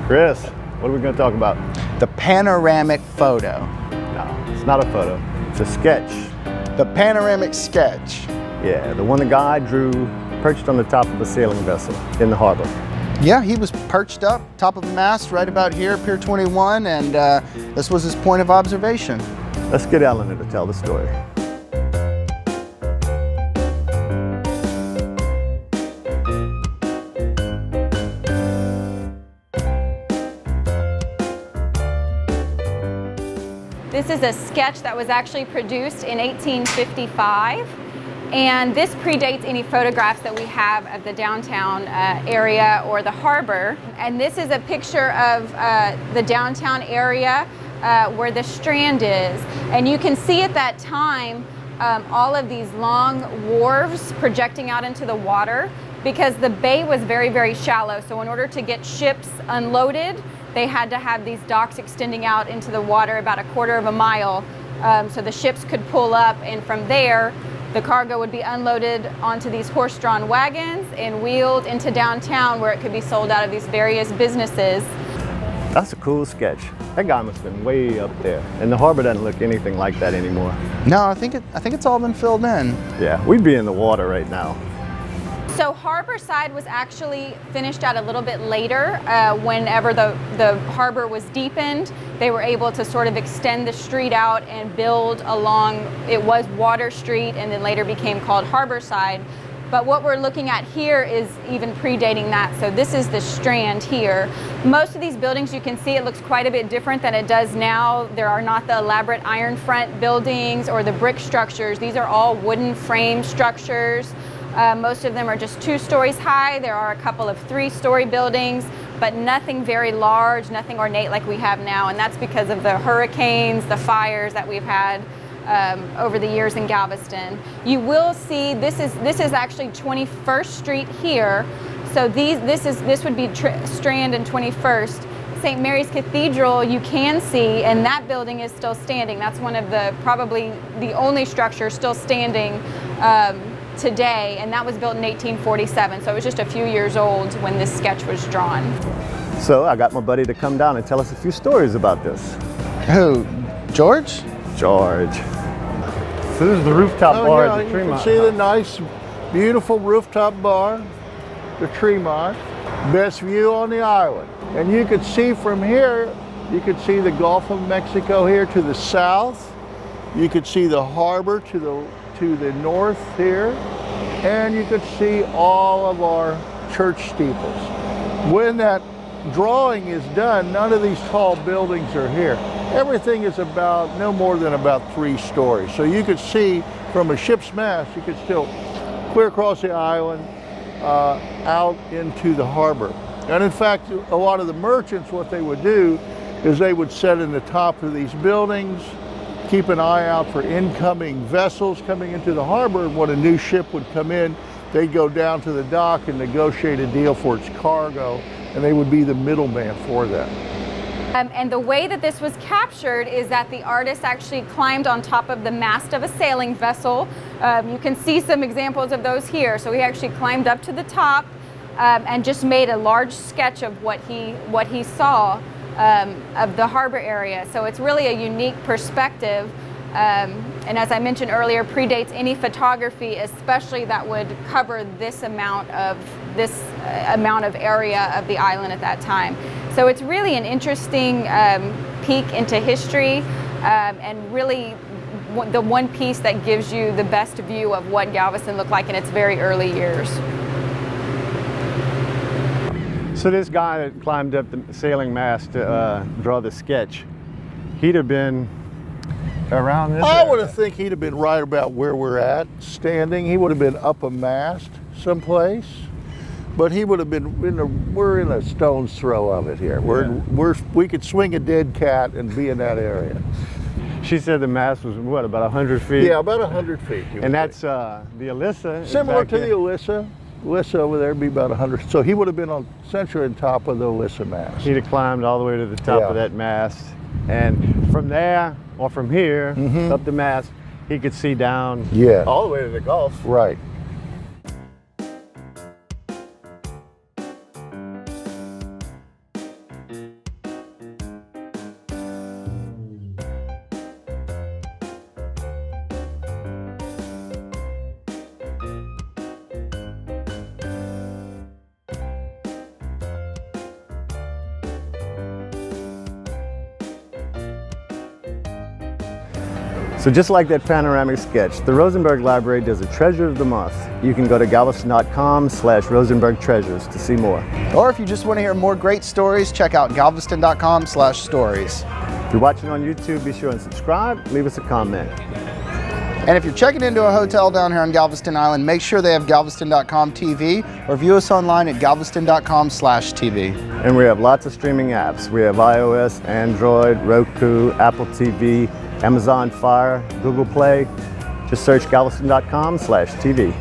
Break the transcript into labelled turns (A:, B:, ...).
A: Chris, what are we going to talk about?
B: The panoramic photo.
A: No, it's not a photo. It's a sketch.
B: The panoramic sketch.
A: Yeah, the one the guy drew perched on the top of a sailing vessel in the harbor.
B: Yeah, he was perched up, top of the mast, right about here, Pier 21, and this was his point of observation.
A: Let's get Eleanor to tell the story.
C: This is a sketch that was actually produced in 1855, and this predates any photographs that we have of the downtown area or the harbor. And this is a picture of the downtown area where the Strand is. And you can see at that time all of these long wharves projecting out into the water, because the bay was very, very shallow. So in order to get ships unloaded, they had to have these docks extending out into the water about 1/4 of a mile, so the ships could pull up, and from there the cargo would be unloaded onto these horse-drawn wagons and wheeled into downtown, where it could be sold out of these various businesses.
A: That's a cool sketch. That guy must have been way up there. And the harbor doesn't look anything like that anymore.
B: No, I think it's all been filled in.
A: Yeah, we'd be in the water right now.
C: So Harborside was actually finished out a little bit later. Whenever the harbor was deepened, they were able to sort of extend the street out and build along. It was Water Street and then later became called Harborside. But what we're looking at here is even predating that. So this is the Strand here. Most of these buildings, you can see it looks quite a bit different than it does now. There are not the elaborate iron front buildings or the brick structures. These are all wooden frame structures. Most of them are just 2 stories high. There are a couple of 3-story buildings, but nothing very large, nothing ornate like we have now. And that's because of the hurricanes, the fires that we've had over the years in Galveston. You will see this is actually 21st Street here. So this would be Strand and 21st. St. Mary's Cathedral you can see, and that building is still standing. That's one of the probably the only structure still standing today, and that was built in 1847, so it was just a few years old when this sketch was drawn.
A: So I got my buddy to come down and tell us a few stories about this.
B: Who? George?
A: George. So this is the rooftop bar at the
D: You
A: Tremont.
D: can see the nice, beautiful rooftop bar, the Tremont. Best view on the island. And you could see from here, you could see the Gulf of Mexico here to the south. You could see the harbor to the north here, and you could see all of our church steeples. When that drawing is done, none of these tall buildings are here. Everything is about no more than about 3 stories. So you could see from a ship's mast, you could still clear across the island out into the harbor. And in fact, a lot of the merchants, what they would do is they would set in the top of these buildings, keep an eye out for incoming vessels coming into the harbor, and when a new ship would come in, they'd go down to the dock and negotiate a deal for its cargo, and they would be the middleman for that.
C: And the way that this was captured is that the artist actually climbed on top of the mast of a sailing vessel. You can see some examples of those here. So he actually climbed up to the top and just made a large sketch of what he saw of the harbor area. So it's really a unique perspective, and as I mentioned earlier, predates any photography, especially that would cover this amount of area of the island at that time. So it's really an interesting peek into history, and really the one piece that gives you the best view of what Galveston looked like in its very early years.
A: So this guy that climbed up the sailing mast to draw the sketch, he'd have been around this
D: I
A: area.
D: would have think he'd have been right about where we're at, standing. He would have been up a mast someplace, but he would have been we're in a stone's throw of it here. We could swing a dead cat and be in that area.
A: She said the mast was, what, about 100 feet?
D: Yeah, about 100 feet.
A: And that's the Alyssa?
D: similar to the
A: here.
D: Alyssa. Alyssa over there would be about 100. So he would have been on essentially on top of the Alyssa mast.
A: He'd have climbed all the way to the top of that mast. And from there, or from here, up the mast, he could see down all the way to the Gulf.
D: Right.
A: So just like that panoramic sketch, the Rosenberg Library does a treasure of the month. You can go to galveston.com/Rosenberg Treasures to see more.
B: Or if you just want to hear more great stories, check out galveston.com/stories.
A: If you're watching on YouTube, be sure and subscribe, leave us a comment.
B: And if you're checking into a hotel down here on Galveston Island, make sure they have galveston.com TV or view us online at galveston.com/TV.
A: And we have lots of streaming apps. We have iOS, Android, Roku, Apple TV, Amazon Fire, Google Play. Just search galveston.com/TV.